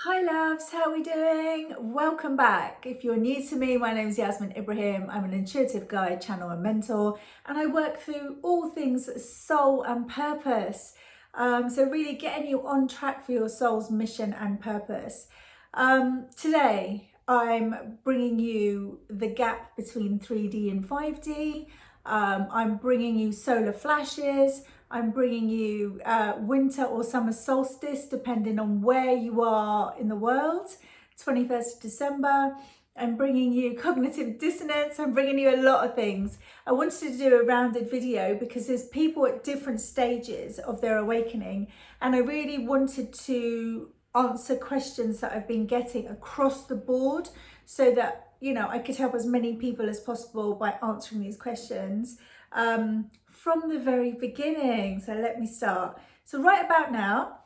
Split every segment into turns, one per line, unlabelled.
Hi loves, how are we doing? Welcome back. If you're new to me, my name is Yasmin Ibrahim. I'm an intuitive guide, channel and mentor, and I work through all things soul and purpose. So really getting you on track for your soul's mission and purpose. Today, I'm bringing you the gap between 3D and 5D. I'm bringing you solar flashes. I'm bringing you winter or summer solstice, depending on where you are in the world, 21st of December. I'm bringing you cognitive dissonance. I'm bringing you a lot of things. I wanted to do a rounded video because there's people at different stages of their awakening, and I really wanted to answer questions that I've been getting across the board so that I could help as many people as possible by answering these questions from the very beginning. So let me start. So right about now,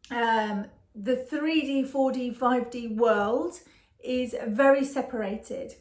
the 3D, 4D, 5D world is very separated.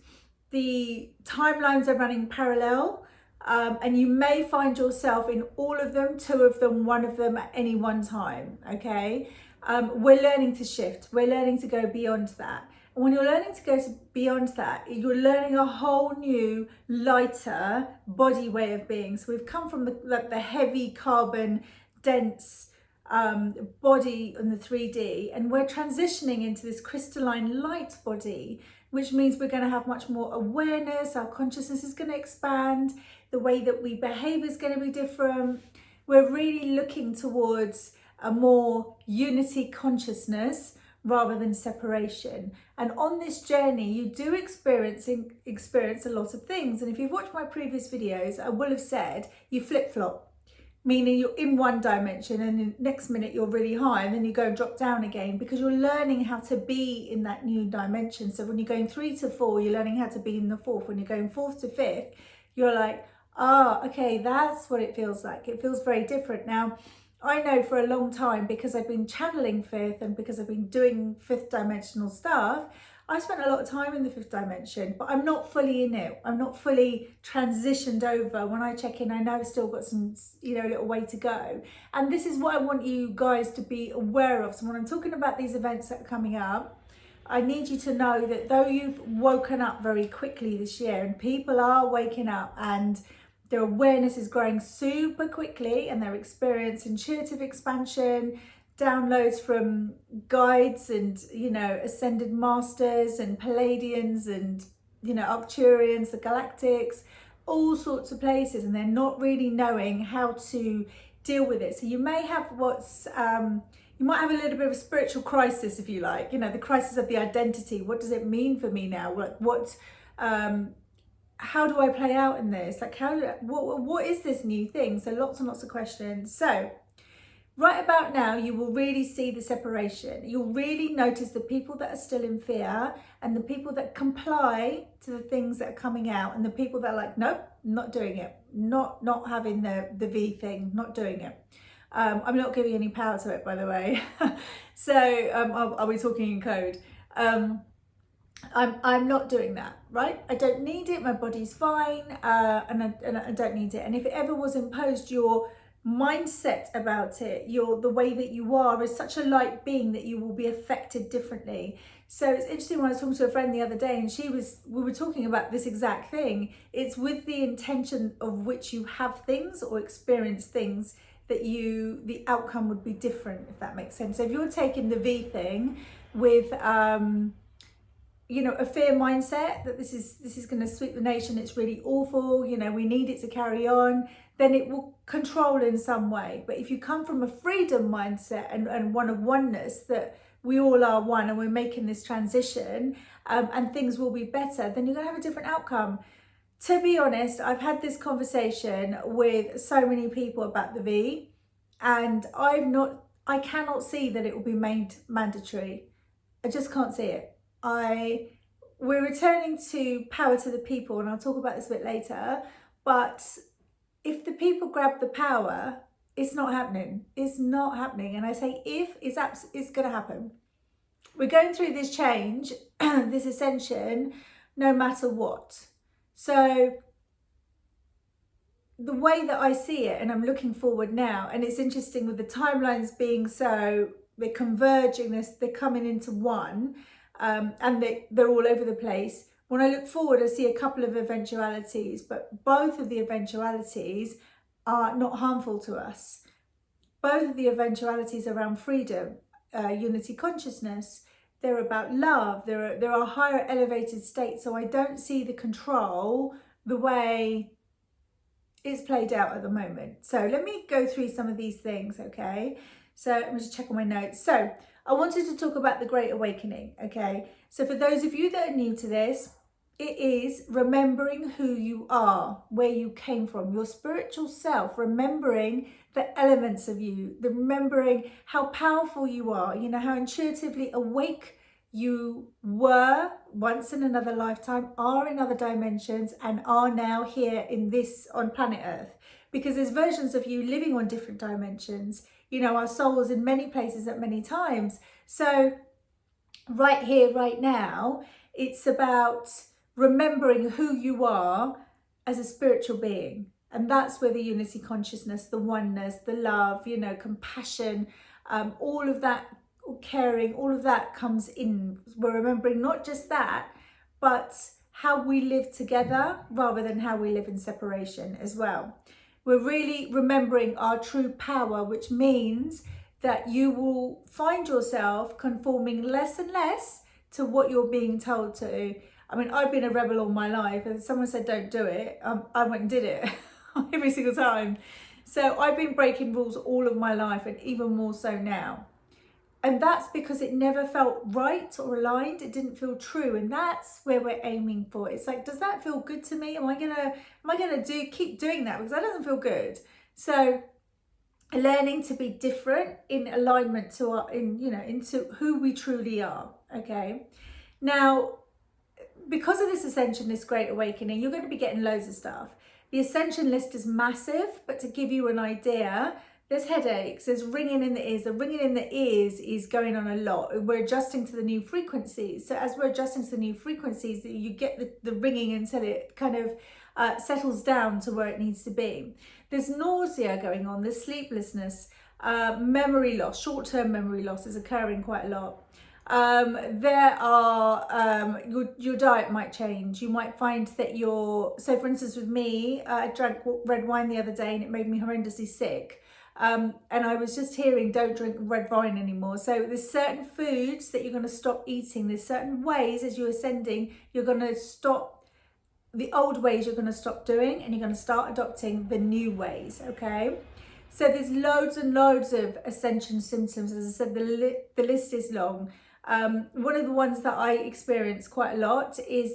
The timelines are running parallel, and you may find yourself in all of them, two of them, one of them at any one time, okay? We're learning to shift. We're learning to go beyond that. And when you're learning to go beyond that, you're learning a whole new, lighter body way of being. So we've come from the heavy carbon, dense body in the 3D, and we're transitioning into this crystalline light body, which means we're going to have much more awareness. Our consciousness is going to expand. The way that we behave is going to be different. We're really looking towards a more unity consciousness rather than separation. And on this journey, you do experience a lot of things. And if you've watched my previous videos, I will have said you flip-flop, meaning you're in one dimension and the next minute you're really high, and then you go and drop down again because you're learning how to be in that new dimension. So when you're going 3 to 4, you're learning how to be in the 4th. When you're going 4th to 5th, you're like, okay, that's what it feels like. It feels very different. Now, I know for a long time, because I've been channeling 5th and because I've been doing 5th dimensional stuff, I spent a lot of time in the 5th dimension, but I'm not fully in it. I'm not fully transitioned over. When I check in, I know I've still got some, little way to go. And this is what I want you guys to be aware of. So when I'm talking about these events that are coming up, I need you to know that though you've woken up very quickly this year, and people are waking up and their awareness is growing super quickly, and their experience intuitive expansion, downloads from guides and ascended masters and Palladians and Arcturians, the galactics, all sorts of places, and they're not really knowing how to deal with it. So you may have you might have a little bit of a spiritual crisis, if you like, the crisis of the identity. What does it mean for me now? How do I play out in this? Like, what is this new thing? So lots and lots of questions. So right about now, you will really see the separation. You'll really notice the people that are still in fear and the people that comply to the things that are coming out, and the people that are like, nope, not doing it, not having the V thing, not doing it. I'm not giving any power to it, by the way. So I'll be talking in code. I'm not doing that, right? I don't need it. My body's fine, and I don't need it. And if it ever was imposed, your mindset about it, the way that you are is such a light being that you will be affected differently. So it's interesting, when I was talking to a friend the other day, and we were talking about this exact thing. It's with the intention of which you have things or experience things that the outcome would be different, if that makes sense. So if you're taking the V thing with a fear mindset that this is going to sweep the nation, it's really awful, we need it to carry on, then it will control in some way. But if you come from a freedom mindset and one of oneness, that we all are one and we're making this transition, and things will be better, then you're going to have a different outcome. To be honest, I've had this conversation with so many people about the V, and I cannot see that it will be made mandatory. I just can't see it. We're returning to power to the people, and I'll talk about this a bit later, but if the people grab the power, it's not happening. It's not happening. And I say if, it's going to happen. We're going through this change, this ascension, no matter what. So the way that I see it, and I'm looking forward now, and it's interesting with the timelines being so they're converging, they're coming into one, and they're all over the place. When I look forward, I see a couple of eventualities, but both of the eventualities are not harmful to us. Both of the eventualities around freedom, unity consciousness, they're about love, there are higher elevated states. So I don't see the control the way it's played out at the moment. So let me go through some of these things, okay? So let me just check on my notes. So I wanted to talk about the Great Awakening, okay? So for those of you that are new to this, it is remembering who you are, where you came from, your spiritual self, remembering the elements of you, remembering how powerful you are, you know, how intuitively awake you were once in another lifetime, are in other dimensions, and are now here in this, on planet Earth. Because there's versions of you living on different dimensions. You know, our souls in many places at many times. So right here, right now, it's about remembering who you are as a spiritual being. And that's where the unity consciousness, the oneness, the love, you know, compassion, all of that, caring, all of that comes in. We're remembering not just that, but how we live together rather than how we live in separation as well. We're really remembering our true power, which means that you will find yourself conforming less and less to what you're being told to. I mean, I've been a rebel all my life, and someone said don't do it, I went and did it every single time. So I've been breaking rules all of my life, and even more so now. And that's because it never felt right or aligned. It didn't feel true. And that's where we're aiming for. It's like, does that feel good to me? Am I gonna keep doing that? Because that doesn't feel good. So learning to be different in alignment to into who we truly are. Okay. Now, because of this ascension, this Great Awakening, you're going to be getting loads of stuff. The ascension list is massive, but to give you an idea, there's headaches, there's ringing in the ears. The ringing in the ears is going on a lot. We're adjusting to the new frequencies. So as we're adjusting to the new frequencies, you get the ringing until it kind of settles down to where it needs to be. There's nausea going on, there's sleeplessness, memory loss, short-term memory loss is occurring quite a lot. There are, your diet might change. You might find that so for instance with me, I drank red wine the other day and it made me horrendously sick. And I was just hearing, don't drink red wine anymore. So there's certain foods that you're going to stop eating. There's certain ways as you're ascending, you're going to stop the old ways, you're going to stop doing, and you're going to start adopting the new ways. Okay. So there's loads and loads of ascension symptoms. As I said, the list is long. One of the ones that I experience quite a lot is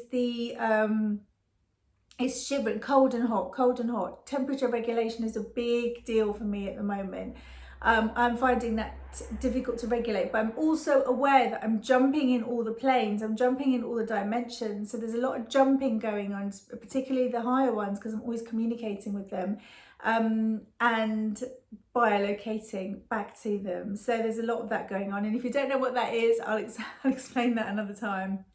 it's shivering, cold and hot. Temperature regulation is a big deal for me at the moment. I'm finding that difficult to regulate, but I'm also aware that I'm jumping in all the planes, I'm jumping in all the dimensions. So there's a lot of jumping going on, particularly the higher ones, because I'm always communicating with them, and biolocating back to them. So there's a lot of that going on. And if you don't know what that is, I'll explain that another time.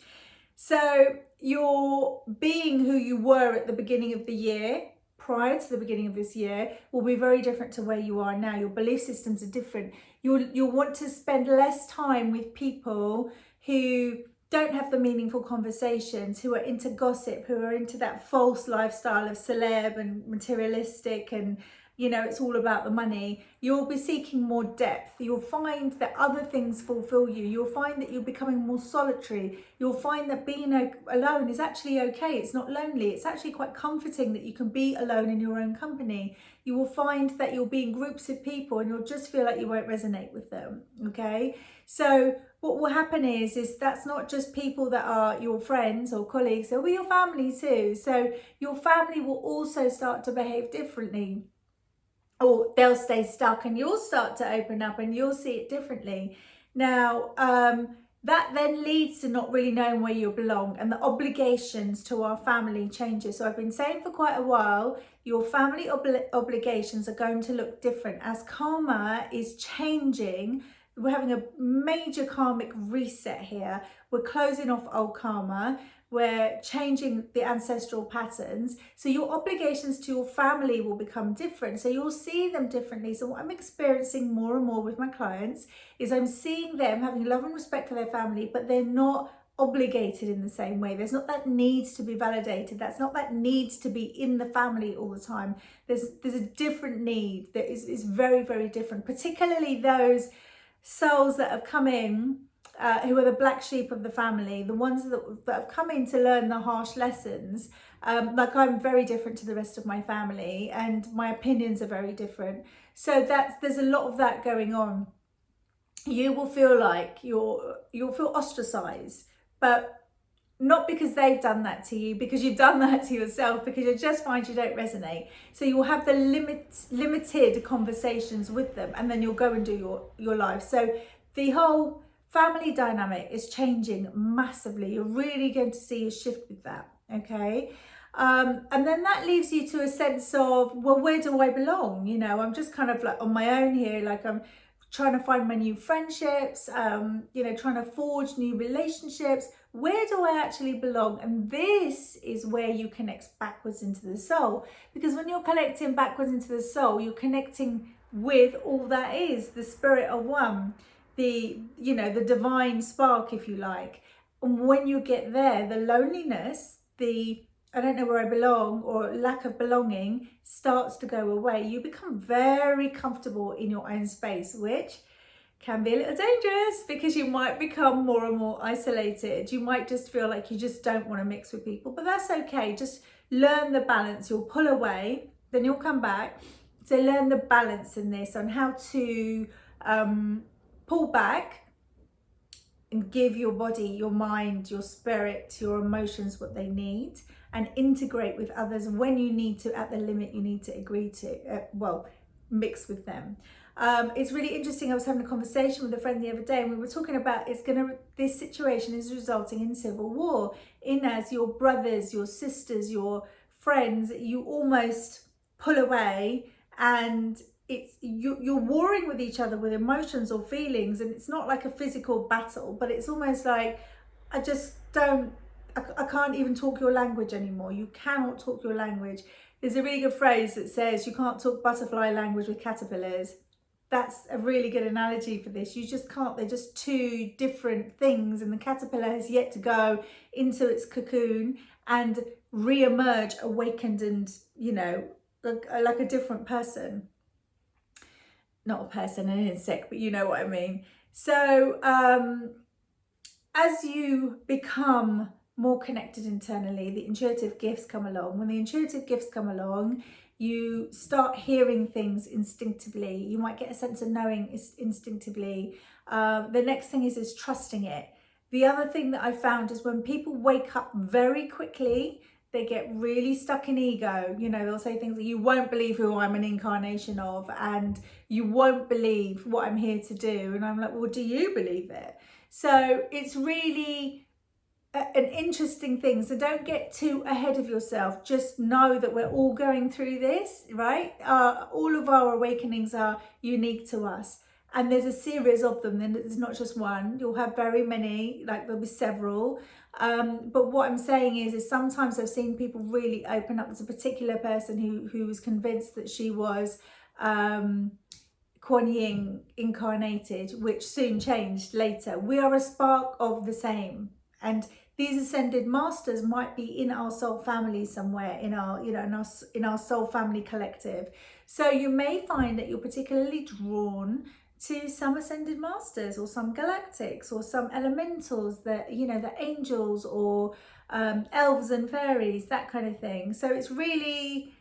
So your being who you were at the beginning of the year, prior to the beginning of this year, will be very different to where you are now. Your belief systems are different. You'll want to spend less time with people who don't have the meaningful conversations, who are into gossip, who are into that false lifestyle of celeb and materialistic, and you know, it's all about the money. You'll be seeking more depth. You'll find that other things fulfill you. You'll find that you're becoming more solitary. You'll find that being alone is actually okay. It's not lonely. It's actually quite comforting that you can be alone in your own company. You will find that you'll be in groups of people and you'll just feel like you won't resonate with them, okay? So what will happen is that's not just people that are your friends or colleagues, they'll be your family too. So your family will also start to behave differently. Or they'll stay stuck and you'll start to open up and you'll see it differently. Now, that then leads to not really knowing where you belong, and the obligations to our family changes. So I've been saying for quite a while, your family obligations are going to look different as karma is changing. We're having a major karmic reset here. We're closing off old karma. we're changing the ancestral patterns. So your obligations to your family will become different. So you'll see them differently. So what I'm experiencing more and more with my clients is I'm seeing them having love and respect for their family, but they're not obligated in the same way. There's not that needs to be validated. That's not that needs to be in the family all the time. There's a different need that is very, very different, particularly those souls that have come in who are the black sheep of the family, the ones that have come in to learn the harsh lessons. Like I'm very different to the rest of my family and my opinions are very different. So there's a lot of that going on. You will feel like you'll feel ostracized, but not because they've done that to you, because you've done that to yourself, because you just find you don't resonate. So you'll have the limited conversations with them, and then you'll go and do your life. So the whole family dynamic is changing massively. You're really going to see a shift with that, okay? And then that leaves you to a sense of, well, where do I belong? You know, I'm just kind of like on my own here, like I'm trying to find my new friendships, you know, trying to forge new relationships. Where do I actually belong? And this is where you connect backwards into the soul. Because when you're connecting backwards into the soul, you're connecting with all that is, the spirit of one, the, you know, the divine spark, if you like. And when you get there, the loneliness, the I don't know where I belong, or lack of belonging starts to go away. You become very comfortable in your own space, which can be a little dangerous because you might become more and more isolated. You might just feel like you just don't want to mix with people, but that's okay. Just learn the balance. You'll pull away, then you'll come back. So learn the balance in this on how to pull back and give your body, your mind, your spirit, your emotions what they need, and integrate with others when you need to, at the limit you need to agree to, mix with them. It's really interesting. I was having a conversation with a friend the other day, and we were talking about this situation is resulting in civil war. In as your brothers, your sisters, your friends, you almost pull away, and you're warring with each other with emotions or feelings, and it's not like a physical battle, but it's almost like I can't even talk your language anymore. You cannot talk your language. There's a really good phrase that says you can't talk butterfly language with caterpillars. That's a really good analogy for this. You just can't. They're just two different things, and the caterpillar has yet to go into its cocoon and re-emerge awakened and, you know, like a different person. Not a person, an insect, but you know what I mean. So as you become more connected internally, the intuitive gifts come along. When the intuitive gifts come along, you start hearing things instinctively. You might get a sense of knowing instinctively. The next thing is trusting it. The other thing that I found is when people wake up very quickly, they get really stuck in ego. You know, they'll say things like, you won't believe who I'm an incarnation of, and you won't believe what I'm here to do. And I'm like, well, do you believe it? So it's really an interesting thing. So don't get too ahead of yourself. Just know that we're all going through this, right? All of our awakenings are unique to us. And there's a series of them. Then there's not just one. You'll have very many, like there'll be several. But what I'm saying is sometimes I've seen people really open up. There's a particular person who was convinced that she was Kuan Yin incarnated, which soon changed later. We are a spark of the same. And these ascended masters might be in our soul family somewhere, in our, you know, in our soul family collective. So you may find that you're particularly drawn to some ascended masters, or some galactics, or some elementals, that, you know, the angels, or elves and fairies, that kind of thing. So it's really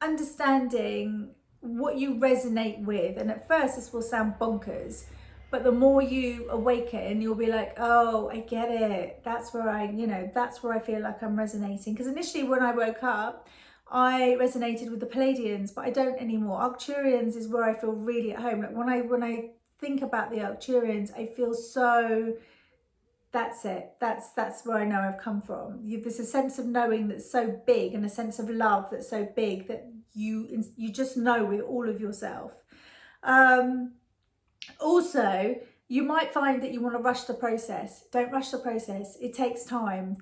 understanding what you resonate with. And at first this will sound bonkers, but the more you awaken, you'll be like, oh, I get it. That's where that's where I feel like I'm resonating. Because initially when I woke up, I resonated with the Palladians, but I don't anymore. Arcturians is where I feel really at home. Like when I think about the Arcturians, I feel so, that's it. That's where I know I've come from. There's a sense of knowing that's so big, and a sense of love that's so big that you just know with all of yourself. Also, you might find that you want to rush the process. Don't rush the process. It takes time.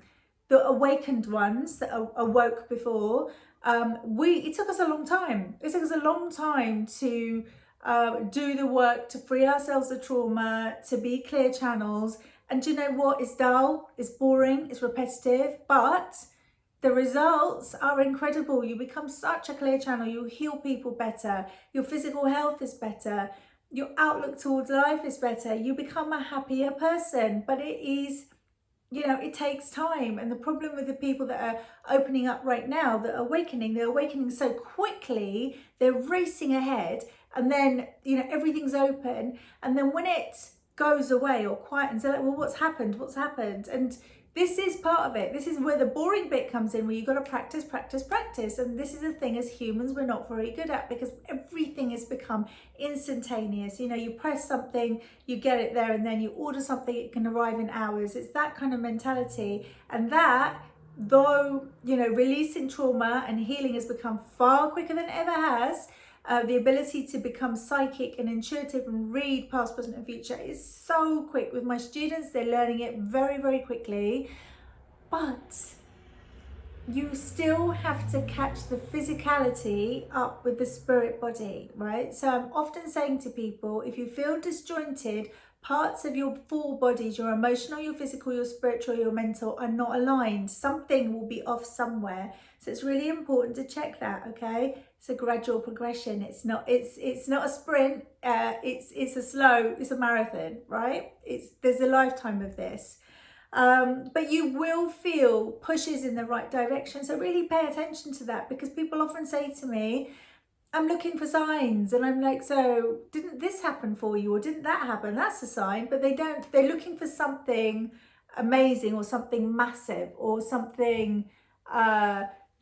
the awakened ones that awoke before, it took us a long time. It took us a long time to do the work to free ourselves of trauma, to be clear channels. And do you know what? It's dull, it's boring, it's repetitive, but the results are incredible. You become such a clear channel. You heal people better. Your physical health is better. Your outlook towards life is better. You become a happier person. But it is, it takes time. And the problem with the people that are opening up right now, that are awakening, they're awakening so quickly, they're racing ahead. And then, everything's open. And then when it goes away or quietens, they're like, well, what's happened? What's happened? And this is part of it. This is where the boring bit comes in, where you've got to practice, practice, practice. And this is the thing as humans we're not very good at, because everything has become instantaneous. You press something, you get it there, and then you order something, it can arrive in hours. It's that kind of mentality. And that, though, releasing trauma and healing has become far quicker than it ever has, the ability to become psychic and intuitive and read past, present and future is so quick. With my students, they're learning it very, very quickly. But you still have to catch the physicality up with the spirit body, right? So I'm often saying to people, if you feel disjointed, parts of your full bodies, your emotional, your physical, your spiritual, your mental, are not aligned. Something will be off somewhere. So it's really important to check that, okay? It's a gradual progression. It's not a sprint. It's a marathon, right? There's a lifetime of this. But you will feel pushes in the right direction. So really pay attention to that, because people often say to me, I'm looking for signs, and I'm like, so didn't this happen for you, or didn't that happen? That's a sign. But they're looking for something amazing, or something massive, or something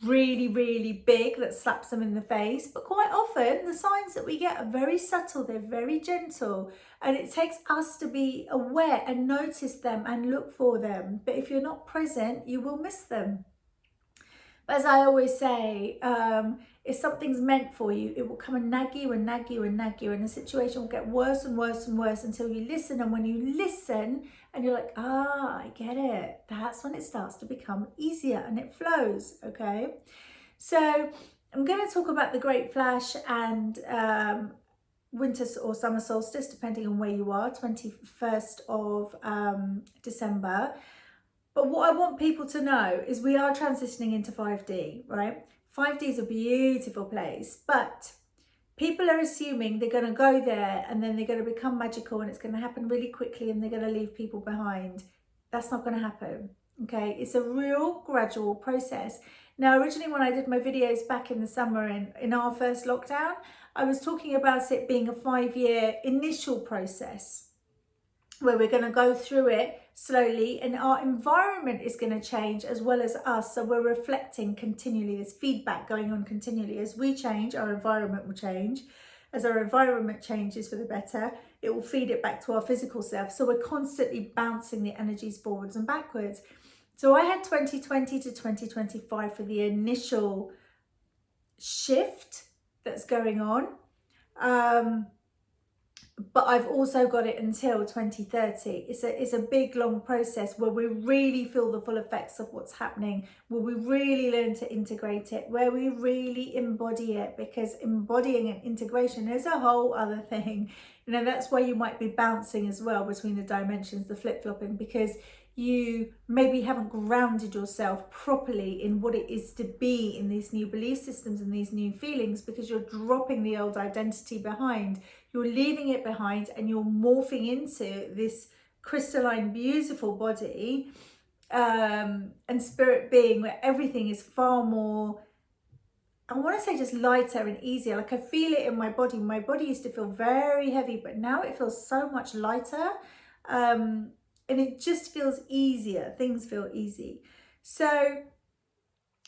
really, really big that slaps them in the face. But quite often the signs that we get are very subtle, they're very gentle, and it takes us to be aware and notice them and look for them. But if you're not present, you will miss them. But as I always say, if something's meant for you, it will come and nag you and nag you and nag you, and the situation will get worse and worse and worse until you listen. And when you listen and you're like, I get it, that's when it starts to become easier and it flows, okay? So I'm going to talk about the Great Flash and winter or summer solstice, depending on where you are, 21st of December. But what I want people to know is we are transitioning into 5D, right? 5D is a beautiful place, but people are assuming they're going to go there and then they're going to become magical and it's going to happen really quickly and they're going to leave people behind. That's not going to happen, okay? It's a real gradual process. Now, originally when I did my videos back in the summer in our first lockdown, I was talking about it being a 5-year initial process, where we're going to go through it slowly, and our environment is going to change as well as us. So we're reflecting continually. There's feedback going on continually. As we change, our environment will change. As our environment changes for the better, it will feed it back to our physical self. So we're constantly bouncing the energies forwards and backwards. So I had 2020 to 2025 for the initial shift that's going on. But I've also got it until 2030. It's a big, long process where we really feel the full effects of what's happening, where we really learn to integrate it, where we really embody it, because embodying and integration is a whole other thing. That's why you might be bouncing as well between the dimensions, the flip-flopping, because you maybe haven't grounded yourself properly in what it is to be in these new belief systems and these new feelings, because you're dropping the old identity behind. You're leaving it behind and you're morphing into this crystalline, beautiful body and spirit being, where everything is far more, I want to say, just lighter and easier. Like I feel it in my body. My body used to feel very heavy, but now it feels so much lighter. And it just feels easier. Things feel easy. So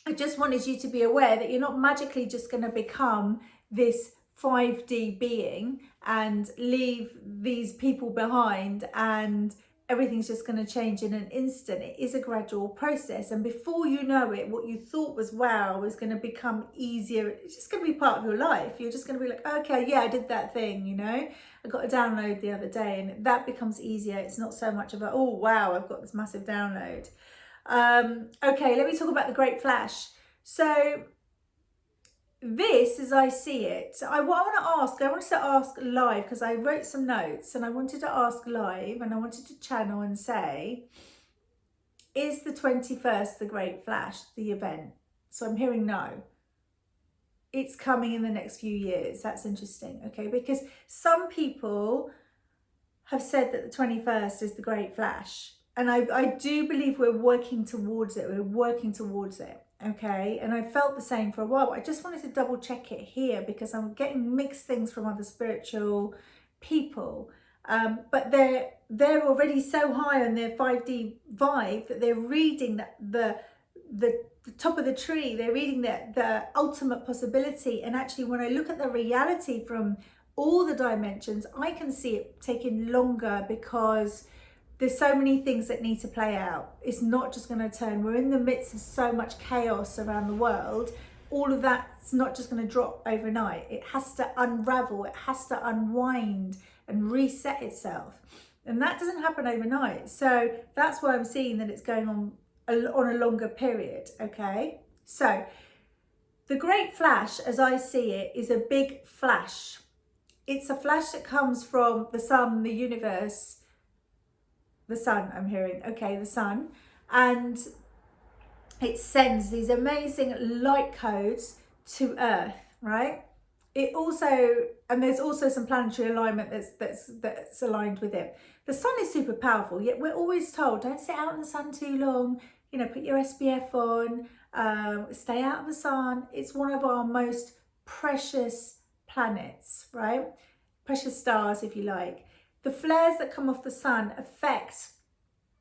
I just wanted you to be aware that you're not magically just going to become this 5D being and leave these people behind and everything's just going to change in an instant. It is a gradual process, and before you know it, what you thought was wow is going to become easier. It's just going to be part of your life. You're just going to be like, okay, yeah, I did that thing, I got a download the other day, and that becomes easier. It's not so much of a, oh wow, I've got this massive download. Okay, let me talk about the Great Flash. So this, as I see it, I wanted to ask live, because I wrote some notes and I wanted to ask live, and I wanted to channel and say, is the 21st the Great Flash, the event? So I'm hearing no. It's coming in the next few years. That's interesting, okay? Because some people have said that the 21st is the Great Flash. And I do believe we're working towards it. We're working towards it, okay? And I felt the same for a while. I just wanted to double check it here, because I'm getting mixed things from other spiritual people. But they're already so high on their 5D vibe that they're reading the top of the tree. They're reading the ultimate possibility. And actually, when I look at the reality from all the dimensions, I can see it taking longer, because there's so many things that need to play out. It's not just going to turn. We're in the midst of so much chaos around the world. All of that's not just going to drop overnight. It has to unravel. It has to unwind and reset itself. And that doesn't happen overnight. So that's why I'm seeing that it's going on a longer period, okay? So the Great Flash, as I see it, is a big flash. It's a flash that comes from the sun, the universe, the sun, I'm hearing, okay, the sun. And it sends these amazing light codes to Earth, right? It also, and there's also some planetary alignment that's aligned with it. The sun is super powerful, yet we're always told, don't sit out in the sun too long, you know, put your SPF on, stay out of the sun. It's one of our most precious planets, right? Precious stars, if you like. The flares that come off the sun affect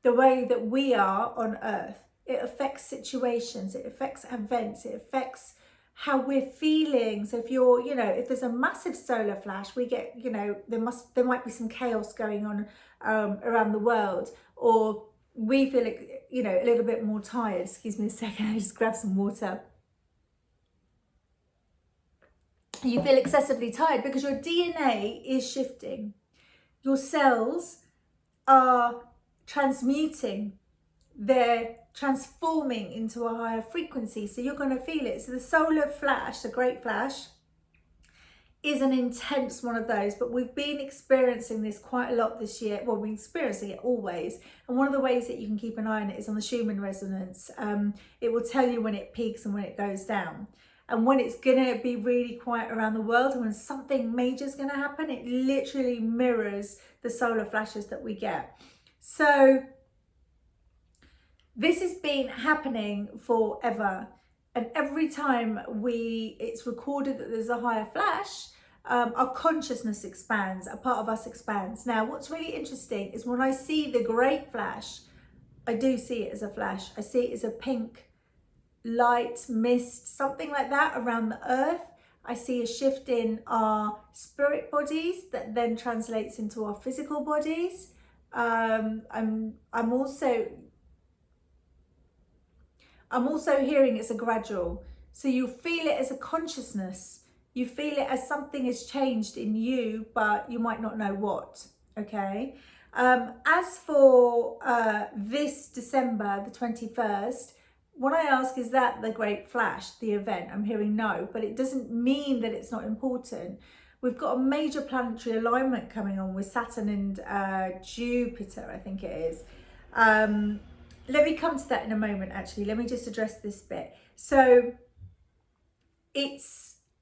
the way that we are on Earth. It affects situations, it affects events, it affects how we're feeling. So if you're, you know, if there's a massive solar flash, we get, you know, there might be some chaos going on around the world, or we feel, you know, a little bit more tired. Excuse me a second, I just grab some water. You feel excessively tired because your DNA is shifting. Your cells are transmuting. They're transforming into a higher frequency. So you're going to feel it. So the solar flash, the Great Flash, is an intense one of those, but we've been experiencing this quite a lot this year. Well, we're experiencing it always. And one of the ways that you can keep an eye on it is on the Schumann resonance. It will tell you when it peaks and when it goes down. And when it's going to be really quiet around the world, and when something major is going to happen, it literally mirrors the solar flashes that we get. So this has been happening forever. And every time it's recorded that there's a higher flash, our consciousness expands, a part of us expands. Now, what's really interesting is when I see the Great Flash, I do see it as a flash. I see it as a pink light, mist, something like that around the Earth. I see a shift in our spirit bodies that then translates into our physical bodies. I'm also hearing it's a gradual. So you feel it as a consciousness. You feel it as something has changed in you, but you might not know what, okay? As for this December, the 21st, what I ask, is that the Great Flash, the event? I'm hearing no, but it doesn't mean that it's not important. We've got a major planetary alignment coming on with Saturn and Jupiter, I think it is. Let me come to that in a moment, actually. Let me just address this bit. So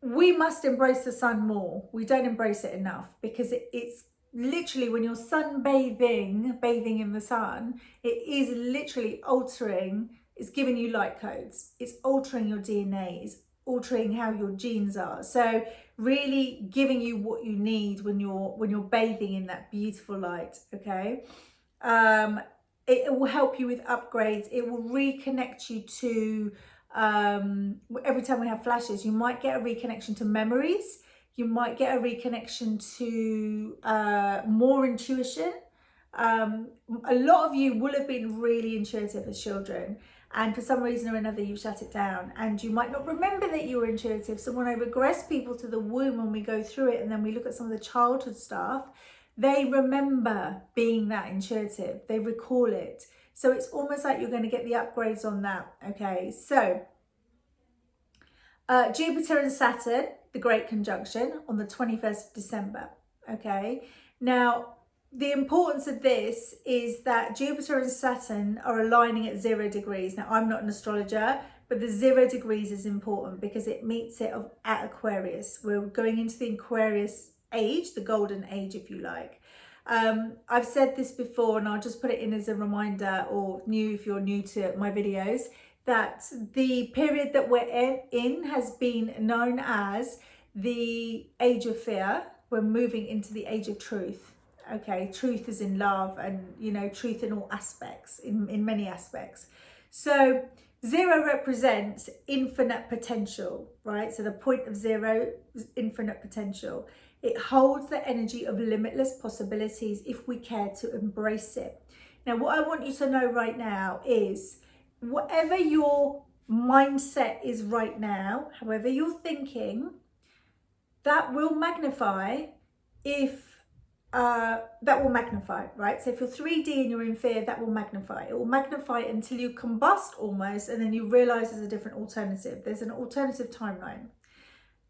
we must embrace the sun more. We don't embrace it enough, because it's literally, when you're bathing in the sun, it is literally altering. It's giving you light codes. It's altering your DNA. It's altering how your genes are. So really giving you what you need when you're bathing in that beautiful light, okay? It will help you with upgrades. It will reconnect you to, every time we have flashes, you might get a reconnection to memories. You might get a reconnection to more intuition. A lot of you will have been really intuitive as children, and for some reason or another you shut it down, and you might not remember that you were intuitive. So when I regress people to the womb, when we go through it and then we look at some of the childhood stuff, they remember being that intuitive. They recall it. So it's almost like you're going to get the upgrades on that. Okay, so Jupiter and Saturn, the great conjunction on the 21st of December. Okay, now the importance of this is that Jupiter and Saturn are aligning at 0 degrees. Now, I'm not an astrologer, but the 0 degrees is important because it meets it at Aquarius. We're going into the Aquarius age, the golden age, if you like. I've said this before, and I'll just put it in as a reminder, or if you're new to my videos, that the period that we're in has been known as the age of fear. We're moving into the age of truth. Okay, truth is in love, and truth in all aspects, in many aspects. So 0 represents infinite potential, right? So the point of 0 is infinite potential. It holds the energy of limitless possibilities if we care to embrace it. Now, what I want you to know right now is whatever your mindset is right now, however you're thinking, that will magnify right? So if you're 3D and you're in fear, that will magnify. It will magnify until you combust almost, and then you realize there's a different alternative. There's an alternative timeline.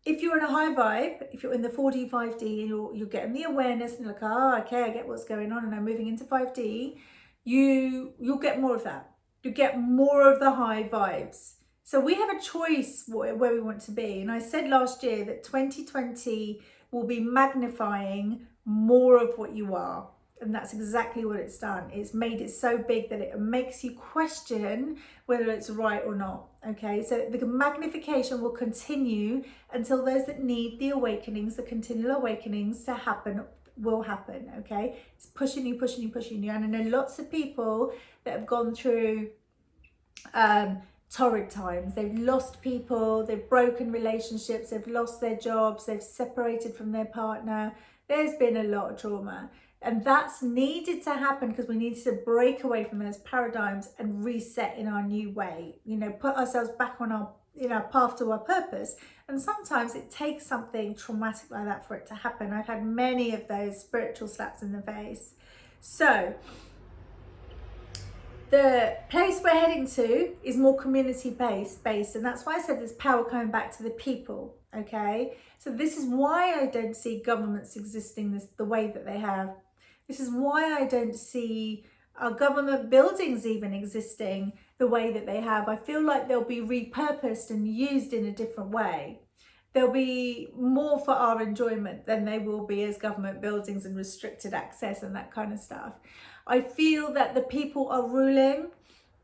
If you're in a high vibe, if you're in the 4D-5D and you're getting the awareness and you're like, okay, I get what's going on and I'm moving into 5D, you'll get more of that. You get more of the high vibes. So we have a choice where we want to be. And I said last year that 2020 will be magnifying more of what you are. And that's exactly what it's done. It's made it so big that it makes you question whether it's right or not. Okay, so the magnification will continue until those that need the awakenings, the continual awakenings to happen, will happen. Okay, it's pushing you. And I know lots of people that have gone through torrid times. They've lost people, they've broken relationships, they've lost their jobs, they've separated from their partner. There's been a lot of trauma, and that's needed to happen because we need to break away from those paradigms and reset in our new way, put ourselves back on our path to our purpose. And sometimes it takes something traumatic like that for it to happen. I've had many of those spiritual slaps in the face. So the place we're heading to is more community based, and that's why I said there's power coming back to the people. Okay, so this is why I don't see governments existing the way that they have. This is why I don't see our government buildings even existing the way that they have. I feel like they'll be repurposed and used in a different way. They'll be more for our enjoyment than they will be as government buildings and restricted access and that kind of stuff. I feel that the people are ruling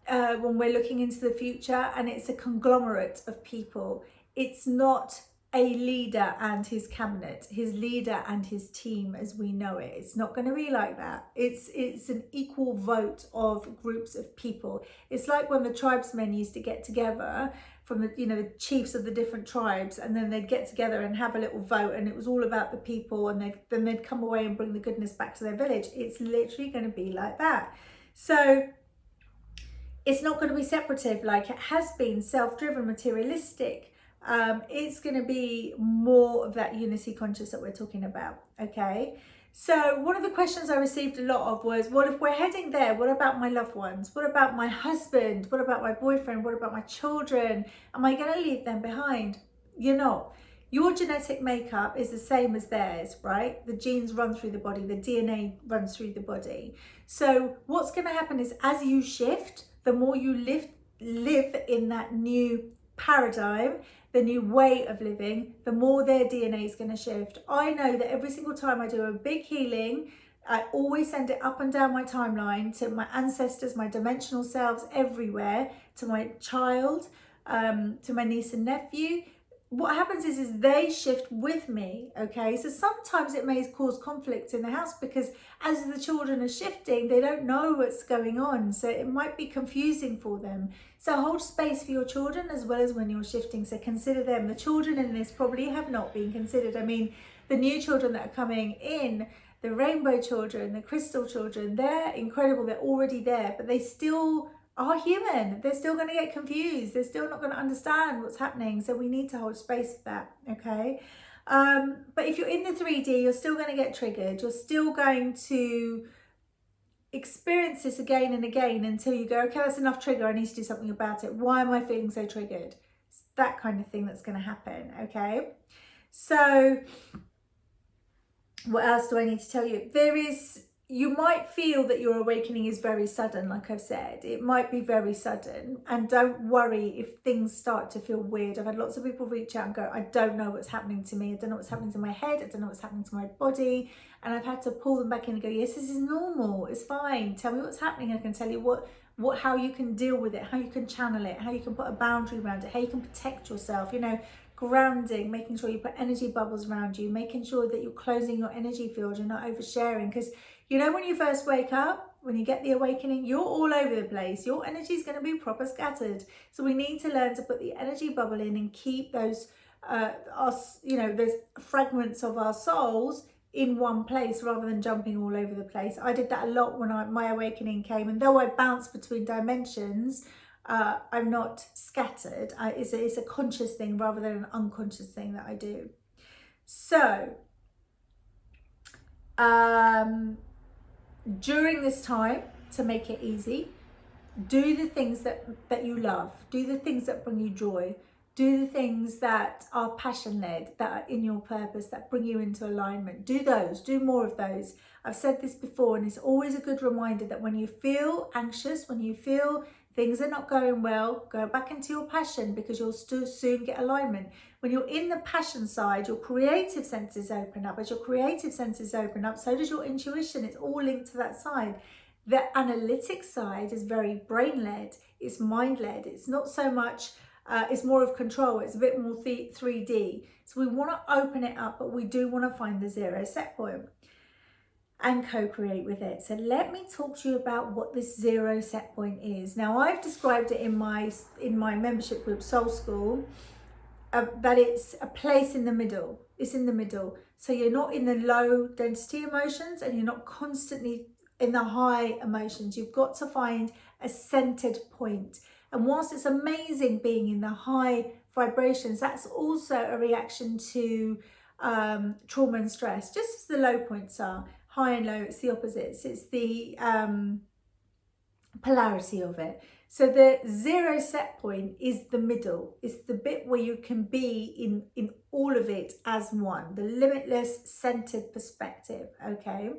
when we're looking into the future, and it's a conglomerate of people. It's not a leader and his cabinet, his leader and his team as we know it. It's not going to be like that. It's an equal vote of groups of people. It's like when the tribesmen used to get together from the chiefs of the different tribes, and then they'd get together and have a little vote, and it was all about the people, and then they'd come away and bring the goodness back to their village. It's literally going to be like that. So it's not going to be separative like it has been, self-driven, materialistic. It's going to be more of that unity conscious that we're talking about. Okay, so one of the questions I received a lot of was, well, if we're heading there, what about my loved ones? What about my husband? What about my boyfriend? What about my children? Am I going to leave them behind? You're not. Your genetic makeup is the same as theirs, right? The genes run through the body, the DNA runs through the body. So what's going to happen is, as you shift, the more you live in that new paradigm, the new way of living, the more their DNA is going to shift. I know that every single time I do a big healing, I always send it up and down my timeline to my ancestors, my dimensional selves everywhere, to my child, to my niece and nephew. What happens is they shift with me, okay? So sometimes it may cause conflict in the house because as the children are shifting, they don't know what's going on. So it might be confusing for them. So hold space for your children as well as when you're shifting. So consider them. The children in this probably have not been considered. I mean, the new children that are coming in, the rainbow children, the crystal children, they're incredible. They're already there, but they still are human. They're still going to get confused. They're still not going to understand what's happening. So we need to hold space for that, okay? But if you're in the 3D, you're still going to get triggered. You're still going to experience this again and again until you go, okay, that's enough trigger, I need to do something about it. Why am I feeling so triggered? It's that kind of thing that's going to happen, okay? So what else do I need to tell you? You might feel that your awakening is very sudden, like I've said. It might be very sudden, and don't worry if things start to feel weird. I've had lots of people reach out and go, I don't know what's happening to me. I don't know what's happening to my head. I don't know what's happening to my body. And I've had to pull them back in and go, yes, this is normal. It's fine. Tell me what's happening. I can tell you how you can deal with it, how you can channel it, how you can put a boundary around it, how you can protect yourself, grounding, making sure you put energy bubbles around you, making sure that you're closing your energy field, you're not oversharing. Because when you first wake up, when you get the awakening, you're all over the place. Your energy is going to be proper scattered. So we need to learn to put the energy bubble in and keep those, those fragments of our souls in one place rather than jumping all over the place. I did that a lot when my awakening came, and though I bounced between dimensions, I'm not scattered. It's a conscious thing rather than an unconscious thing that I do. So during this time, to make it easy, do the things that you love, do the things that bring you joy, do the things that are passion-led, that are in your purpose, that bring you into alignment. Do those, do more of those. I've said this before, and it's always a good reminder that when you feel anxious, when you feel things are not going well, go back into your passion, because you'll soon get alignment. When you're in the passion side, your creative senses open up. As your creative senses open up, so does your intuition. It's all linked to that side. The analytic side is very brain-led, it's mind-led. It's not so much, it's more of control. It's a bit more 3D. So we want to open it up, but we do want to find the zero set point and co-create with it. So let me talk to you about what this zero set point is. Now, I've described it in my membership group, Soul School, that it's a place in the middle. It's in the middle. So you're not in the low density emotions, and you're not constantly in the high emotions. You've got to find a centered point. And whilst it's amazing being in the high vibrations, that's also a reaction to trauma and stress, just as the low points are. High and low, it's the opposites. It's the polarity of it. So the zero set point is the middle. It's the bit where you can be in all of it as one, the limitless centered perspective, okay?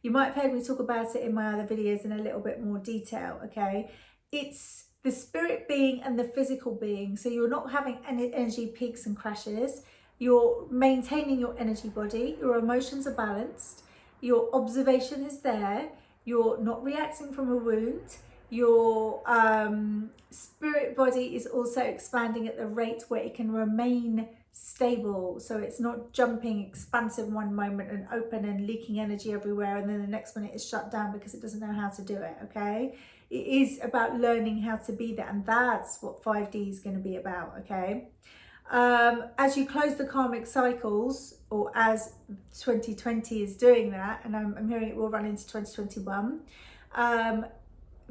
You might have heard me talk about it in my other videos in a little bit more detail, okay? It's the spirit being and the physical being. So you're not having any energy peaks and crashes. You're maintaining your energy body. Your emotions are balanced. Your observation is there. You're not reacting from a wound. Your spirit body is also expanding at the rate where it can remain stable. So it's not jumping expansive one moment and open and leaking energy everywhere, and then the next minute it's shut down because it doesn't know how to do it, okay? It is about learning how to be that, and that's what 5D is going to be about, okay? As you close the karmic cycles, or as 2020 is doing that, and I'm hearing it will run into 2021,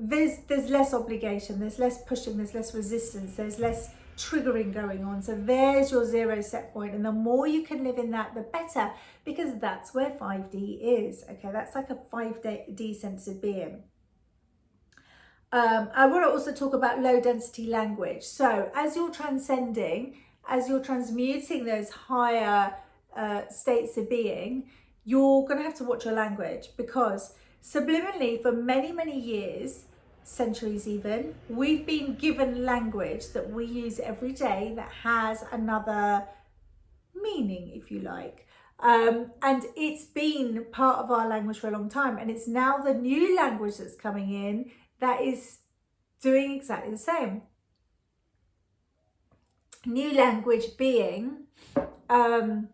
there's less obligation, there's less pushing, there's less resistance, there's less triggering going on. So there's your zero set point, and the more you can live in that, the better, because that's where 5D is, okay? That's like a 5D sense of being. I want to also talk about low density language. So as you're transcending, as you're transmuting those higher states of being, you're going to have to watch your language, because subliminally for many, many years, centuries even, we've been given language that we use every day that has another meaning, if you like. And it's been part of our language for a long time, and it's now the new language that's coming in that is doing exactly the same. New language being the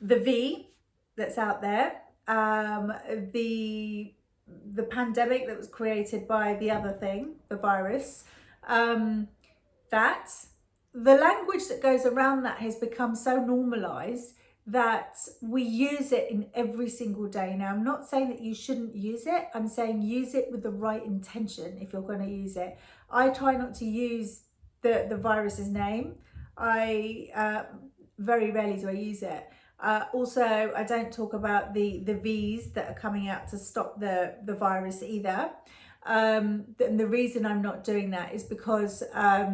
V that's out there, the pandemic that was created by the other thing, the virus, that the language that goes around that has become so normalized that we use it in every single day. Now, I'm not saying that you shouldn't use it. I'm saying use it with the right intention if you're going to use it. I try not to use the virus's name. Very rarely do I use it. Also, I don't talk about the V's that are coming out to stop the virus either. And the reason I'm not doing that is because I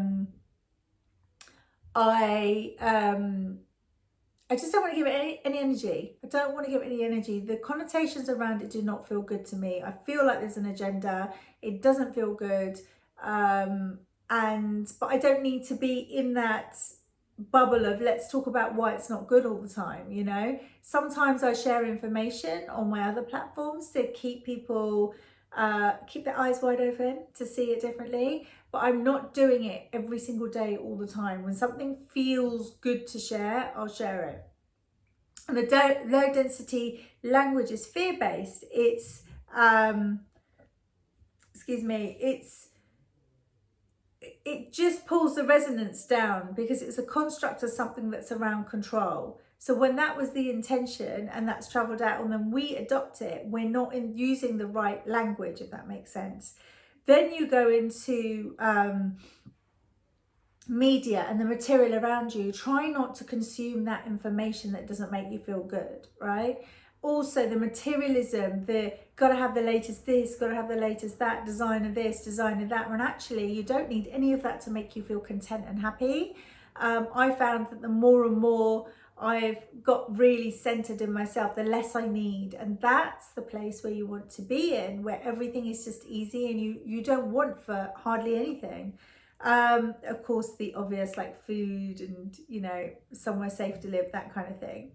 just don't want to give it any energy. I don't want to give it any energy. The connotations around it do not feel good to me. I feel like there's an agenda. It doesn't feel good. But I don't need to be in that bubble of let's talk about why it's not good all the time, you know. Sometimes I share information on my other platforms to keep people keep their eyes wide open to see it differently, but I'm not doing it every single day all the time. When something feels good to share, I'll share it. And the low density language is fear-based. It's it just pulls the resonance down because it's a construct of something that's around control. So when that was the intention and that's traveled out and then we adopt it, we're not using the right language, if that makes sense. Then you go into media and the material around you. Try not to consume that information that doesn't make you feel good, right? Also the materialism, the gotta have the latest this, gotta have the latest that, designer this, designer that, when actually you don't need any of that to make you feel content and happy. I found that the more and more I've got really centered in myself, the less I need. And that's the place where you want to be in, where everything is just easy and you don't want for hardly anything. Of course, the obvious like food and, you know, somewhere safe to live, that kind of thing.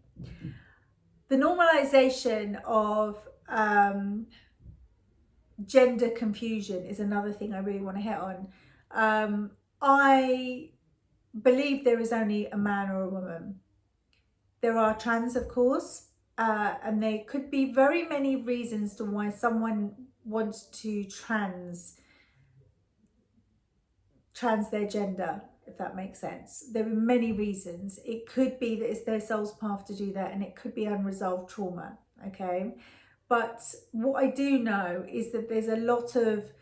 The normalization of gender confusion is another thing I really want to hit on. I believe there is only a man or a woman. There are trans, of course, and there could be very many reasons to why someone wants to trans their gender, if that makes sense. There are many reasons. It could be that it's their soul's path to do that, and it could be unresolved trauma, okay? But what I do know is that there's a lot of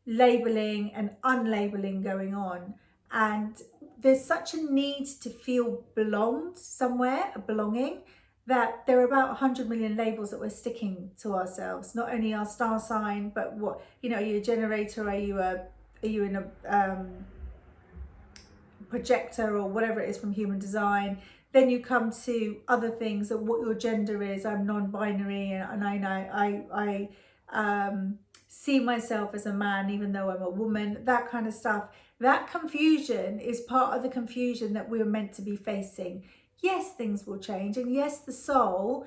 labeling and unlabeling going on, and there's such a need to feel belonged somewhere, a belonging, that there are about 100 million labels that we're sticking to ourselves. Not only our star sign, but what, you know, are you a generator? Are you in a projector or whatever it is from human design? Then you come to other things of what your gender is. I'm non-binary, and I know I see myself as a man even though I'm a woman, that kind of stuff. That confusion is part of the confusion that we're meant to be facing. Yes, things will change, and yes, the soul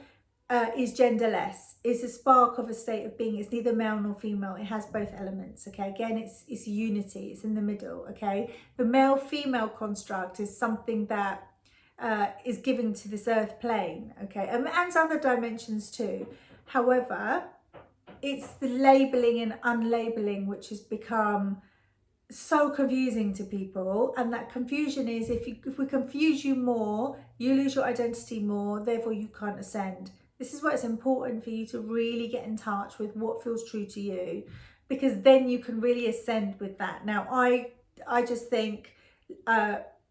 is genderless. It's a spark of a state of being. It's neither male nor female. It has both elements, okay? Again, it's unity. It's in the middle, okay? The male-female construct is something that is given to this earth plane, okay? And other dimensions too. However, it's the labeling and unlabeling which has become so confusing to people, and that confusion is if we confuse you more, you lose your identity more, therefore you can't ascend. This is why it's important for you to really get in touch with what feels true to you, because then you can really ascend with that. Now, I just think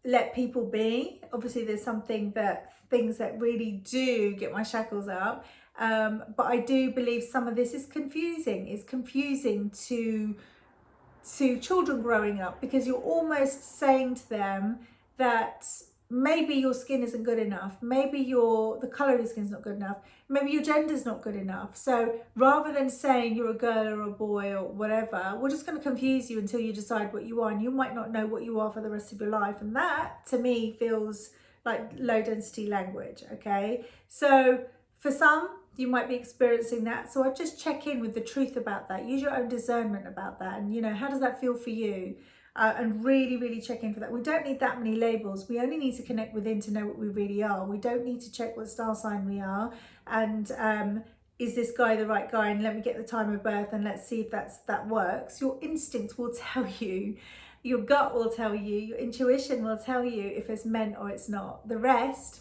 let people be. Obviously, there's things that really do get my shackles up, but I do believe some of this is confusing. It's confusing to children growing up, because you're almost saying to them that maybe your skin isn't good enough, maybe the color of your skin's not good enough, maybe your gender's not good enough. So rather than saying you're a girl or a boy or whatever, we're just going to confuse you until you decide what you are, and you might not know what you are for the rest of your life. And that to me feels like low density language, okay? So for some, you might be experiencing that. So I just check in with the truth about that. Use your own discernment about that. And, you know, how does that feel for you? And really, really check in for that. We don't need that many labels. We only need to connect within to know what we really are. We don't need to check what star sign we are. And is this guy the right guy? And let me get the time of birth and let's see if that works. Your instinct will tell you. Your gut will tell you. Your intuition will tell you if it's meant or it's not. The rest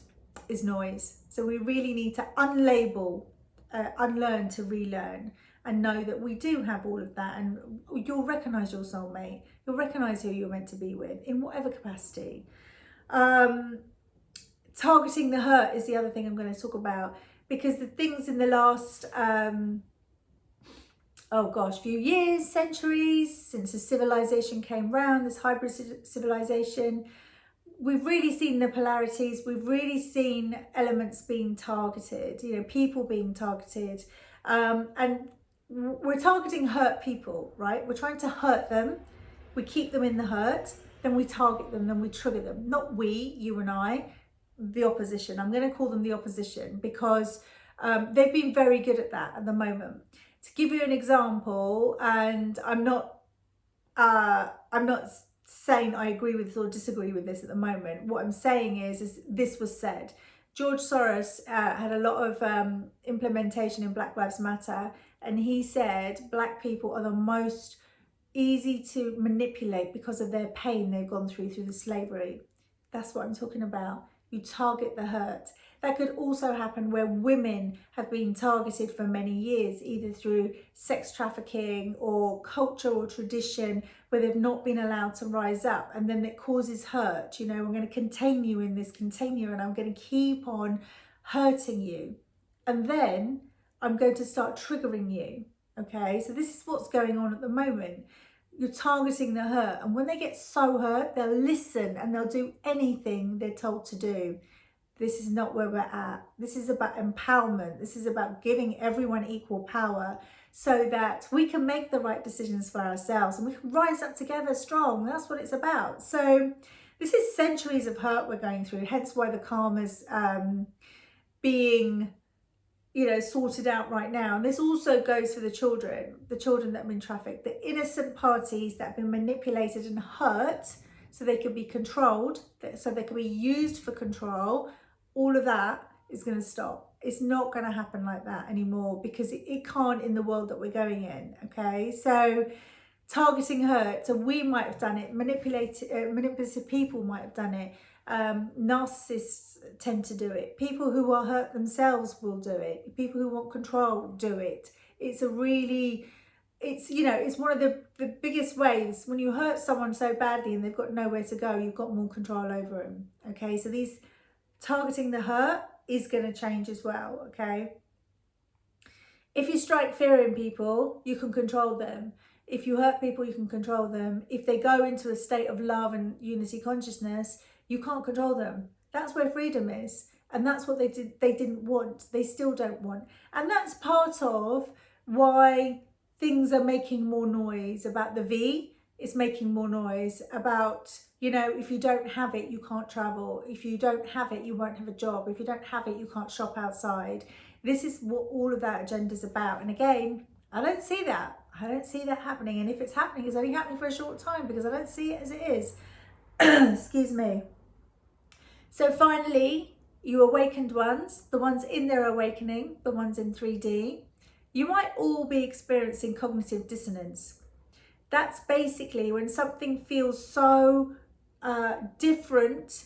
is noise. So we really need to unlabel, unlearn to relearn, and know that we do have all of that, and you'll recognize your soulmate. You'll recognize who you're meant to be with in whatever capacity. targeting the hurt is the other thing I'm going to talk about, because the things in the last few years, centuries, since the civilization came round, this hybrid civilization, we've really seen the polarities. We've really seen elements being targeted, people being targeted, and we're targeting hurt people, right? We're trying to hurt them. We keep them in the hurt, then we target them, then we trigger them. Not we, you and I, the opposition. I'm going to call them the opposition, because they've been very good at that at the moment. To give you an example, and I'm not saying I agree with or disagree with this at the moment. What I'm saying is this was said. George Soros had a lot of implementation in Black Lives Matter, and he said Black people are the most easy to manipulate because of their pain they've gone through the slavery. That's what I'm talking about. You target the hurt. That could also happen where women have been targeted for many years, either through sex trafficking or culture or tradition, where they've not been allowed to rise up, and then it causes hurt. I'm going to contain you in this container, and I'm going to keep on hurting you, and then I'm going to start triggering you. Okay, so this is what's going on at the moment. You're targeting the hurt, and when they get so hurt, they'll listen and they'll do anything they're told to do. This is not where we're at. This is about empowerment. This is about giving everyone equal power, so that we can make the right decisions for ourselves and we can rise up together strong. That's what it's about. So this is centuries of hurt we're going through, hence why the karma's being sorted out right now. And this also goes for the children that have been trafficked, the innocent parties that have been manipulated and hurt so they could be controlled, so they could be used for control. All of that is going to stop. It's not going to happen like that anymore, because it can't in the world that we're going in. Okay, so targeting hurt, so we might have done it, manipulative people might have done it, narcissists tend to do it, people who are hurt themselves will do it, people who want control do it. It's one of the biggest ways. When you hurt someone so badly and they've got nowhere to go, you've got more control over them. Okay, so these targeting the hurt is going to change as well. Okay, if you strike fear in people, you can control them. If you hurt people, you can control them. If they go into a state of love and unity consciousness, you can't control them. That's where freedom is. And that's what they didn't want. They still don't want. And that's part of why things are making more noise about the V. It's making more noise about, if you don't have it, you can't travel. If you don't have it, you won't have a job. If you don't have it, you can't shop outside. This is what all of that agenda is about. And again, I don't see that. I don't see that happening. And if it's happening, it's only happening for a short time, because I don't see it as it is. Excuse me. So finally, you awakened ones, the ones in their awakening, the ones in 3D, you might all be experiencing cognitive dissonance. That's basically when something feels so different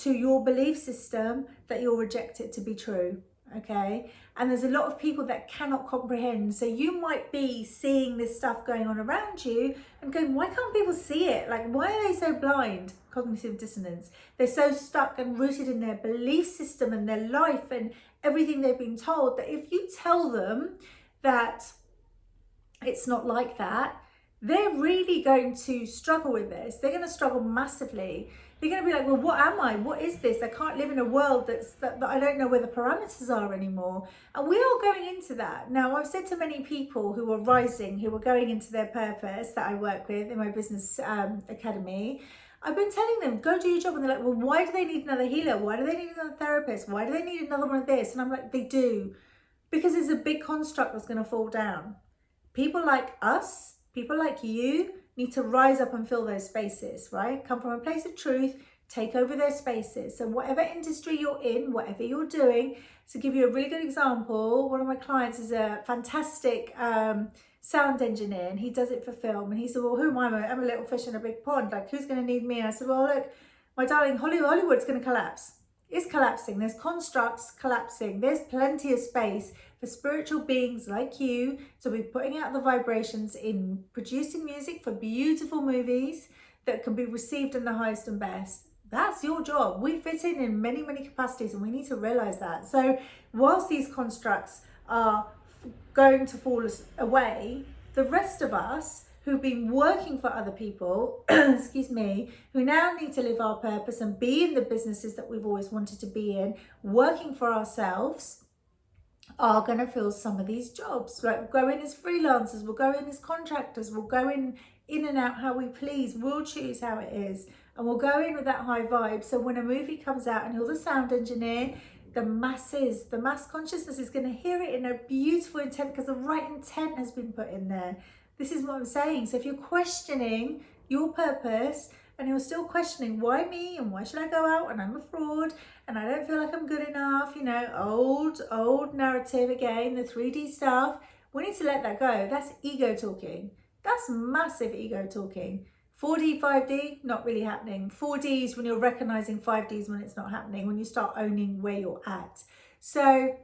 to your belief system that you'll reject it to be true. Okay, and there's a lot of people that cannot comprehend. So you might be seeing this stuff going on around you and going, why can't people see it? Like, why are they so blind? Cognitive dissonance. They're so stuck and rooted in their belief system and their life and everything they've been told, that if you tell them that it's not like that, they're really going to struggle with this. They're going to struggle massively. They're going to be like, well, what am I? What is this? I can't live in a world that I don't know where the parameters are anymore. And we are going into that. Now, I've said to many people who are rising, who are going into their purpose that I work with in my business academy, I've been telling them, go do your job. And they're like, well, why do they need another healer? Why do they need another therapist? Why do they need another one of this? And I'm like, they do. Because there's a big construct that's going to fall down. People like us, people like you, need to rise up and fill those spaces, right? Come from a place of truth, take over their spaces. So whatever industry you're in, whatever you're doing, to give you a really good example, one of my clients is a fantastic sound engineer, and he does it for film. And he said, well, who am I? I'm a little fish in a big pond. Like, who's going to need me? And I said, well, look, my darling, Hollywood's going to collapse. It's collapsing. There's constructs collapsing. There's plenty of space for spiritual beings like you to be putting out the vibrations in producing music for beautiful movies that can be received in the highest and best. That's your job. We fit in many, many capacities, and we need to realize that. So whilst these constructs are going to fall away, the rest of us who've been working for other people, excuse me, who now need to live our purpose and be in the businesses that we've always wanted to be in, working for ourselves, are going to fill some of these jobs. Like, we'll go in as freelancers, we'll go in as contractors, we'll go in and out how we please, we'll choose how it is, and we'll go in with that high vibe. So when a movie comes out and you're the sound engineer, the mass consciousness is going to hear it in a beautiful intent, because the right intent has been put in there. This is what I'm saying. So if you're questioning your purpose, and you're still questioning, why me, and why should I go out, and I'm a fraud, and I don't feel like I'm good enough, you know, old narrative again, the 3D stuff, we need to let that go. That's ego talking. That's massive ego talking. 4D, 5D, not really happening. 4D is when you're recognizing, 5D is when it's not happening, when you start owning where you're at. So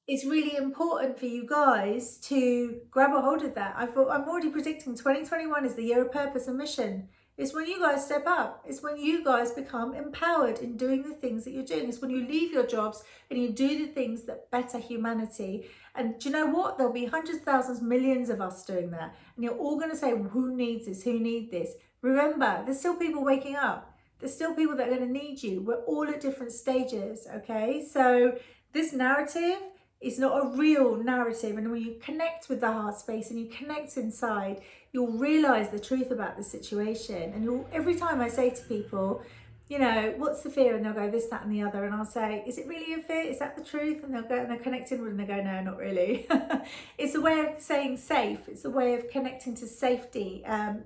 it's really important for you guys to grab a hold of that. I'm already predicting 2021 is the year of purpose and mission. It's when you guys step up. It's when you guys become empowered in doing the things that you're doing. It's when you leave your jobs and you do the things that better humanity. And do you know what? There'll be hundreds, thousands, millions of us doing that. And you're all going to say, well, who needs this? Who needs this? Remember, there's still people waking up. There's still people that are going to need you. We're all at different stages, okay? So this narrative is not a real narrative. And when you connect with the heart space and you connect inside, you'll realize the truth about the situation. And every time I say to people, you know, what's the fear? And they'll go this, that, and the other. And I'll say, is it really a fear? Is that the truth? And they'll go, and they're connecting with, and they go, no, not really. It's a way of saying safe. It's a way of connecting to safety.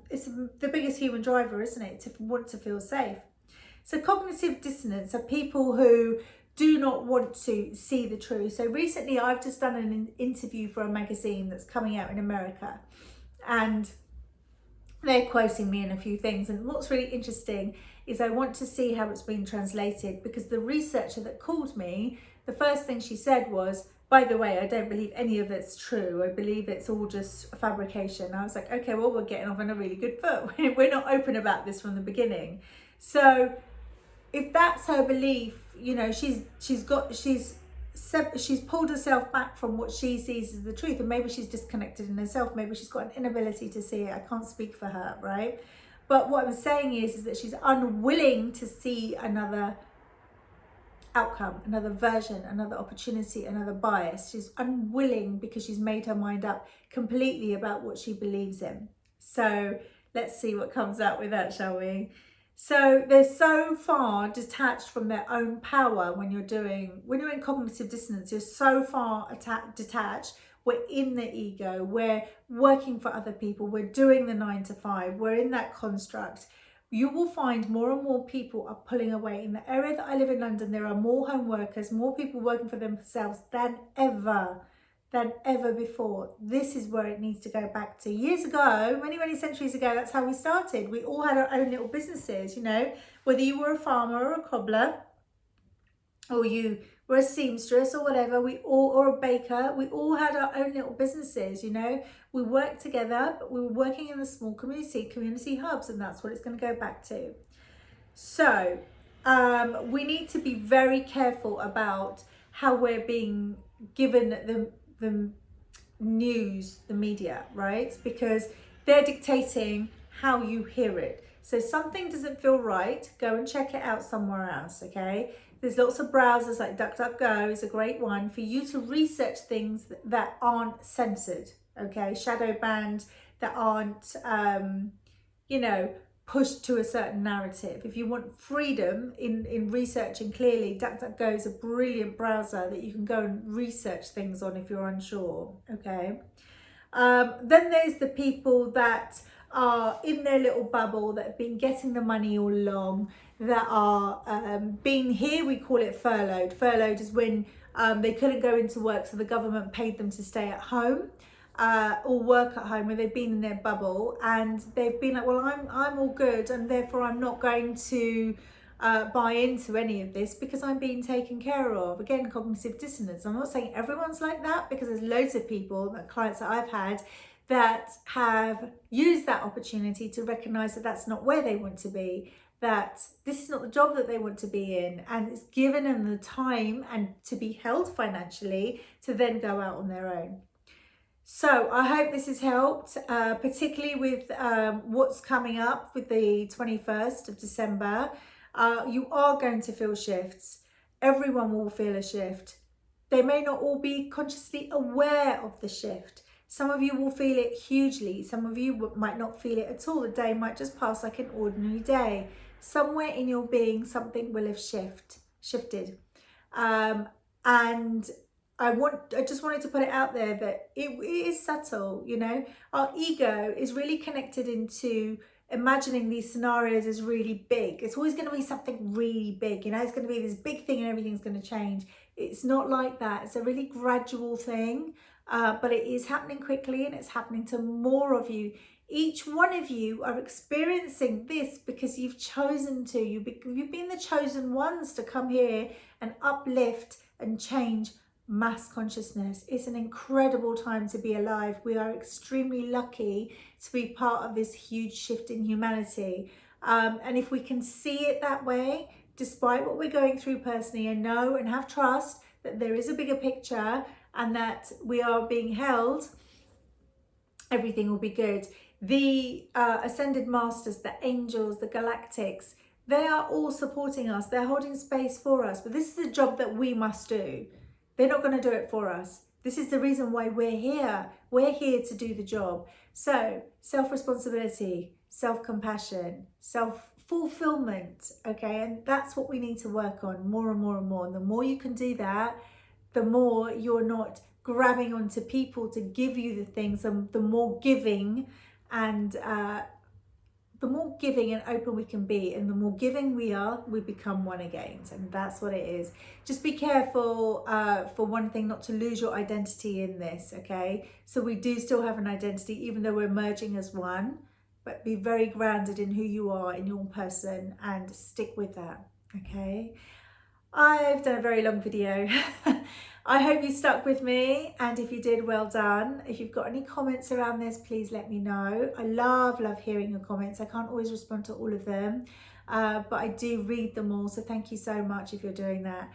It's the biggest human driver, isn't it? To want to feel safe. So cognitive dissonance are people who do not want to see the truth. So recently I've just done an interview for a magazine that's coming out in America, and they're quoting me in a few things. And what's really interesting is I want to see how it's been translated, because the researcher that called me, the first thing she said was, by the way, I don't believe any of it's true. I believe it's all just a fabrication. I was like, okay, well, we're getting off on a really good foot. We're not open about this from the beginning. So if that's her belief, you know, she's pulled herself back from what she sees as the truth, and maybe she's disconnected in herself. Maybe she's got an inability to see it. I can't speak for her, right? But what I'm saying is that she's unwilling to see another outcome, another version, another opportunity, another bias. She's unwilling because she's made her mind up completely about what she believes in. So let's see what comes out with that, shall we? So they're so far detached from their own power when you're in cognitive dissonance. You're so far detached. We're in the ego. We're working for other people. We're doing the 9 to 5. We're in that construct. You will find more and more people are pulling away. In the area that I live in, London, there are more home workers, more people working for themselves than ever before. This is where it needs to go back to. Years ago, many centuries ago, that's how we started. We all had our own little businesses, you know, whether you were a farmer or a cobbler, or you were a seamstress or whatever, or a baker, we all had our own little businesses, you know. We worked together, but we were working in a small community hubs, and that's what it's going to go back to. So we need to be very careful about how we're being given the news, the media, right? Because they're dictating how you hear it. So something doesn't feel right, go and check it out somewhere else, okay? There's lots of browsers like DuckDuckGo is a great one for you to research things that aren't censored, okay? Shadow banned, that aren't, you know, pushed to a certain narrative. If you want freedom in researching clearly, DuckDuckGo is a brilliant browser that you can go and research things on if you're unsure, okay? Then there's the people that are in their little bubble, that have been getting the money all along, that are being here, we call it furloughed. Furloughed is when they couldn't go into work, so the government paid them to stay at home. Or work at home, where they've been in their bubble and they've been like, well, I'm all good, and therefore I'm not going to buy into any of this because I'm being taken care of. Again, cognitive dissonance. I'm not saying everyone's like that, because there's loads of people, clients that I've had, that have used that opportunity to recognize that that's not where they want to be, that this is not the job that they want to be in, and it's given them the time and to be held financially to then go out on their own. So I hope this has helped, particularly with what's coming up with the 21st of December. You are going to feel shifts. Everyone will feel a shift. They may not all be consciously aware of the shift. Some of you will feel it hugely. Some of you might not feel it at all. The day might just pass like an ordinary day. Somewhere in your being, something will have shifted. And I just wanted to put it out there that it is subtle, you know. Our ego is really connected into imagining these scenarios as really big. It's always going to be something really big, you know. It's going to be this big thing and everything's going to change. It's not like that. It's a really gradual thing, but it is happening quickly, and it's happening to more of you. Each one of you are experiencing this because you've chosen to. You've been the chosen ones to come here and uplift and change mass consciousness. It's an incredible time to be alive. We are extremely lucky to be part of this huge shift in humanity. And if we can see it that way, despite what we're going through personally, and know and have trust that there is a bigger picture and that we are being held, everything will be good. The ascended masters, the angels, the galactics, they are all supporting us. They're holding space for us. But this is a job that we must do. They're not going to do it for us. This is the reason why we're here. We're here to do the job. So self-responsibility, self-compassion, self-fulfillment, okay? And that's what we need to work on more and more and more. And the more you can do that, the more you're not grabbing onto people to give you the things, and the more giving and open we can be, and the more giving we are, we become one again. And that's what it is. Just be careful, for one thing, not to lose your identity in this, okay? So we do still have an identity, even though we're merging as one, but be very grounded in who you are, in your person, and stick with that, okay? I've done a very long video. I hope you stuck with me, and if you did, well done. If you've got any comments around this, please let me know. I love hearing your comments. I can't always respond to all of them, but I do read them all, so thank you so much if you're doing that.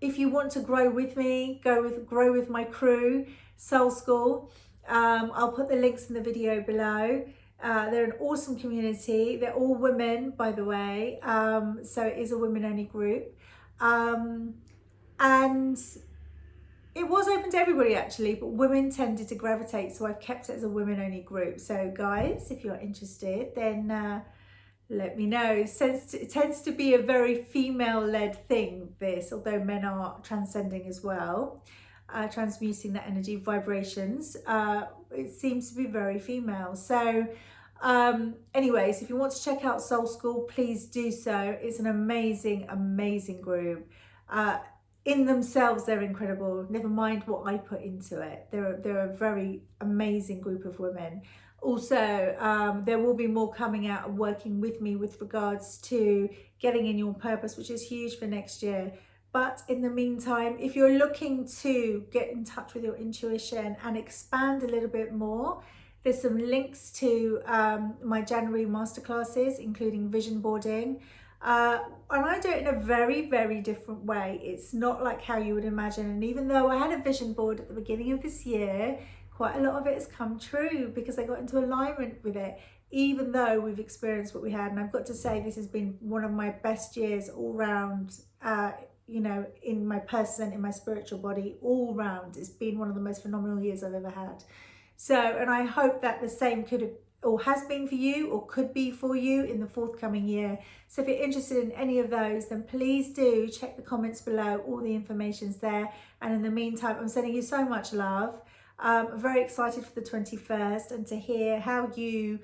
If you want to grow with me, grow with my crew, Soul School, I'll put the links in the video below. They're an awesome community. They're all women, by the way, so it is a women-only group. And it was open to everybody actually, but women tended to gravitate, so I've kept it as a women-only group. So guys, if you're interested, then let me know. It tends to be a very female-led thing, this, although men are transcending as well, transmuting that energy, vibrations. It seems to be very female. So anyways, if you want to check out Soul School, please do so. It's an amazing group. In themselves, they're incredible. Never mind what I put into it. They're a very amazing group of women. Also, there will be more coming out and working with me with regards to getting in your purpose, which is huge for next year. But in the meantime, if you're looking to get in touch with your intuition and expand a little bit more, there's some links to my January masterclasses, including vision boarding. And I do it in a very different way. It's not like how you would imagine. And even though I had a vision board at the beginning of this year, quite a lot of it has come true because I got into alignment with it, even though we've experienced what we had. And I've got to say, this has been one of my best years all round, you know, in my person, in my spiritual body, all round. It's been one of the most phenomenal years I've ever had. So, and I hope that the same could have, or has been for you, or could be for you in the forthcoming year. So if you're interested in any of those, then please do check the comments below. All the information's there. And in the meantime, I'm sending you so much love. I'm very excited for the 21st and to hear how you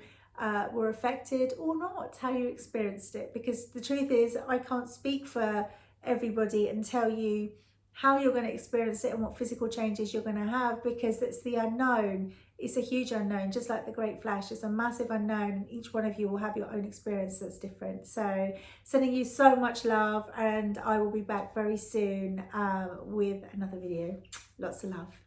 were affected or not, how you experienced it. Because the truth is, I can't speak for everybody and tell you how you're going to experience it and what physical changes you're going to have, because it's the unknown. It's a huge unknown, just like the Great Flash. It's a massive unknown, and each one of you will have your own experience that's different. So sending you so much love, and I will be back very soon with another video. Lots of love.